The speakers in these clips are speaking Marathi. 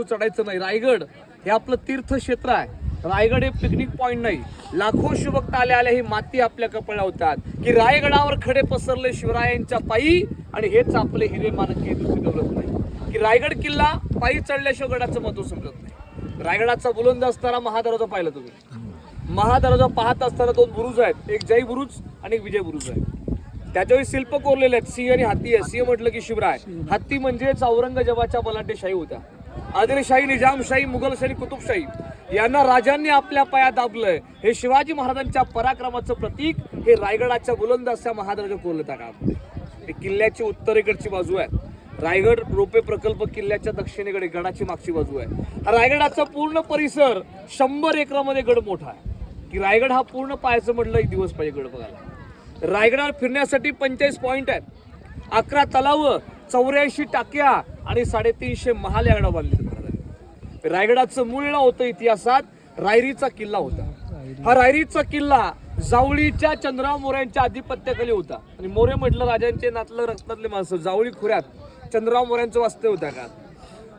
चढायचं नाही. रायगड हे आपलं तीर्थक्षेत्र आहे. रायगड हे पिकनिक पॉइंट नाही. लाखो शिवभक्त आले ही माती आपल्या कपाळाला होतात की रायगडावर खडे पसरले शिवरायांच्या पायी आणि हेच आपले हिरे मानके दुसरी दौलत नाही. की रायगड किल्ला पायी चढल्याशिवाय गडाचं महत्व समजत नाही. रायगडाचा बुलंद असताना महादरवाजा पाहिला तुम्ही. महादरवाजा पाहत असताना दोन बुरुज आहेत, एक जय बुरुज आणि एक विजय बुरुज आहे. त्याच्यावर शिल्प कोरलेले आहेत. सिंह आणि हत्ती आहे. सिंह म्हटलं की शिवराय, हत्ती म्हणजेच औरंगजेबाच्या बलाढ्यशाही होत्या. आदिलशाही, निजामशाही, मुघलशाही, कुतुबशाही यांना राजांनी आपल्या पायात दाबलंय. हे शिवाजी महाराजांच्या पराक्रमाचं प्रतीक हे रायगडाच्या बुलंद अशा महादरवाजा कोरले टाका. हे किल्ल्याची उत्तरेकडची बाजू आहे. रायगड रोपे प्रकल्प किल्ल्याच्या दक्षिणेकडे गडाची मागची बाजू आहे. हा रायगडाचा पूर्ण परिसर 100 एकरामध्ये गड मोठा आहे. की रायगड हा पूर्ण पाहायचं म्हटलं एक दिवस पाहिजे गड बघायला. रायगडावर फिरण्यासाठी 45 पॉइंट आहेत, 11 तलाव, 84 टाक्या आणि 350 महाल या गडावर बांधले महाराजांनी. रायगडाचं मूळ नाव होतं इतिहासात रायरीचा किल्ला होता. हा रायरीचा किल्ला जावळीच्या चंद्रराव मोऱ्यांच्या आधिपत्याखाली होता. आणि मोरे म्हटलं राजांचे नातलं रक्तातले माणसं. जावळी खोऱ्यात चंद्रराव मोऱ्यांचं वास्तव्य होतं का.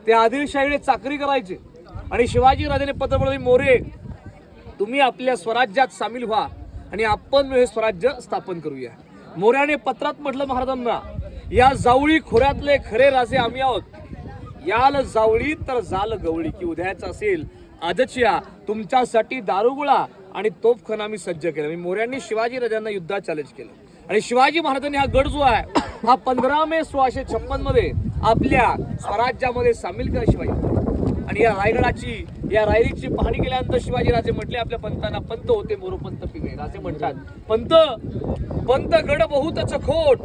ते आदिलशाहीकडे चाकरी करायचे आणि शिवाजी राजाने पत्र पाठवले, मोरे तुम्ही आपल्या स्वराज्यात सामील व्हा आणि आपण हे स्वराज्य स्थापन करूया. मोऱ्याने पत्रात म्हटलं महाराजांना, या जावळी खोऱ्यातले खरे राजे आम्ही आहोत. याल जावळी तर जाल गवळी. की उद्याचं असेल आजच्या तुमच्यासाठी दारुगोळा आणि तोफखाना आम्ही सज्ज केला. मोऱ्यांनी शिवाजी राजांना युद्धात चॅलेंज केलं आणि शिवाजी महाराजांनी हा गड जो आहे हा 15 मे 1656 मध्ये आपल्या स्वराज्यामध्ये सामील केला शिवाजी. आणि या रायगडाची, या रायरीची पाहणी केल्यानंतर शिवाजी राजे म्हटले आपल्या पंतांना, पंत होते मोरोपंत पिंगळे. राजे म्हणतात, पंत पंत गड बहुतच खोट,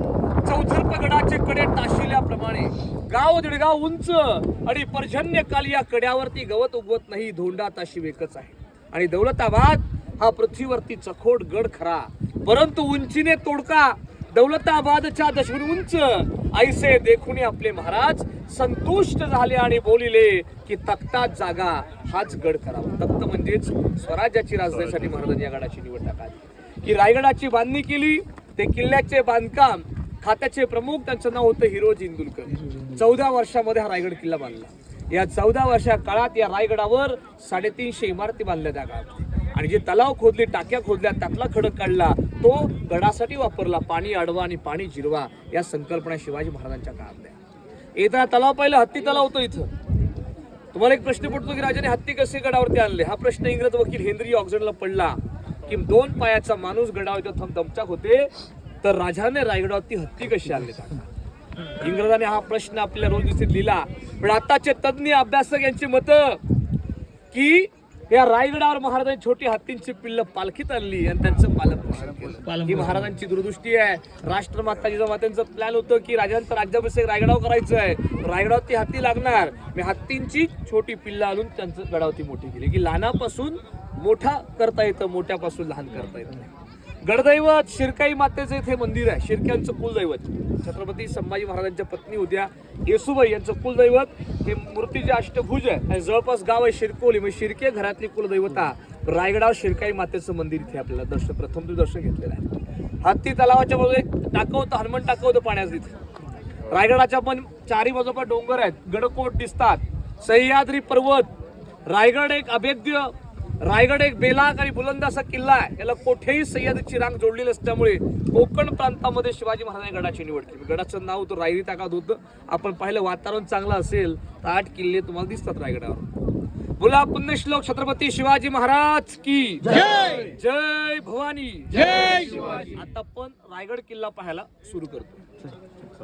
चौथर्प गडाचे कडे टाशिल्याप्रमाणे, गाव दीडगाव उंच आणि पर्जन्य काल या कड्यावरती गवत उगवत नाही, धोंडा ताशी वेकच आहे. आणि दौलताबाद हा पृथ्वीवरती चखोट गड खरा, परंतु उंचीने तोडका. दौलताबादच्या दशगुण उंच ऐसे देखून आपले महाराज संतुष्ट झाले आणि बोलिले की तख्तात जागा हाच गड करावा. तख्त म्हणजेच स्वराज्याची राजधानीसाठी महाराजांनी या गडाची निवड टाकली. की रायगडाची बांधणी केली. ते किल्ल्याचे बांधकाम खात्याचे प्रमुख, त्यांचं नाव होतं हिरोजी इंदुलकर. 14 वर्षामध्ये हा रायगड किल्ला बांधला. या 14 वर्षा काळात या रायगडावर 350 इमारती बांधल्या त्या काळात. आणि जे तलाव खोदले, टाक्या खोदल्या, त्यातला खडक काढला, तो गडासाठी वापरला. पाणी अडवा आणि पाणी जिरवा या संकल्पना शिवाजी महाराजांच्या काळातल्या. येताना तलाव पाहिलं, हत्ती तलाव होतो इथं. तुम्हाला एक प्रश्न पडतो की राजाने हत्ती कसे गडावरती आणले. हा प्रश्न इंग्रज वकील हेनरी ऑक्झनला पडला की 2 पायाचा माणूस गडावर दमचाक होते, तर राजाने रायगडावरती हत्ती कशी आणले. इंग्रजाने हा प्रश्न आपल्या रोजनिशीत लिहिला. पण आताचे तज्ञ अभ्यासक यांची मतं की या रायगडावर महाराजांनी छोटी हत्तींची पिल्ल पालखीत आणली आणि त्यांचं पालनपोषण केलं. ही महाराजांची दूरदृष्टी आहे. राष्ट्रमाताजी जेव्हा त्यांचं प्लॅन होतं की राजांचा राज्याभिषेक रायगडावर करायचं आहे, रायगडावरती हत्ती लागणार, मी हत्तींची छोटी पिल्ल आणून त्यांचं गडावरती मोठी केली. की लहानापासून मोठा करता येतं, मोठ्यापासून लहान करता येत नाही. गडदैवत शिरकाई मातेचं इथे मंदिर आहे. शिर्क्यांचं कुलदैवत छत्रपती संभाजी महाराजांच्या पत्नी होत्या येसुबाई यांचं कुलदैवत हे मूर्तीचे अष्टभुज आहे. आणि जवळपास गाव आहे शिरकोली, म्हणजे शिर्के घरातली कुलदैवता रायगडावर शिरकाई मातेचं मंदिर इथे आपल्याला प्रथम दर्शन घेतलेलं आहे. हत्ती तलावाच्या बाजूला एक टाकं होतं, हनुमान टाकं होतं पाण्याचं इथे. रायगडाच्या पण 4ही बाजूला डोंगर आहेत, गडकोट दिसतात, सह्याद्री पर्वत. रायगड एक अभेद्य, रायगड एक बेलाक आणि बुलंद असा किल्ला आहे. याला कोठेही सह्याद्रीची रांग जोडलेली असल्यामुळे कोकण प्रांतामध्ये शिवाजी महाराजांनी गडाची निवड केली. गडाचं नाव होतं रायरी ताकात होतं. आपण पाहिलं वातावरण चांगलं असेल तर 8 किल्ले तुम्हाला दिसतात रायगडावर. बोला पुण्यश्लोक छत्रपती शिवाजी महाराज की जय. जय भवानी, जय शिवाजी. आता आपण रायगड किल्ला पाहायला सुरू करतो.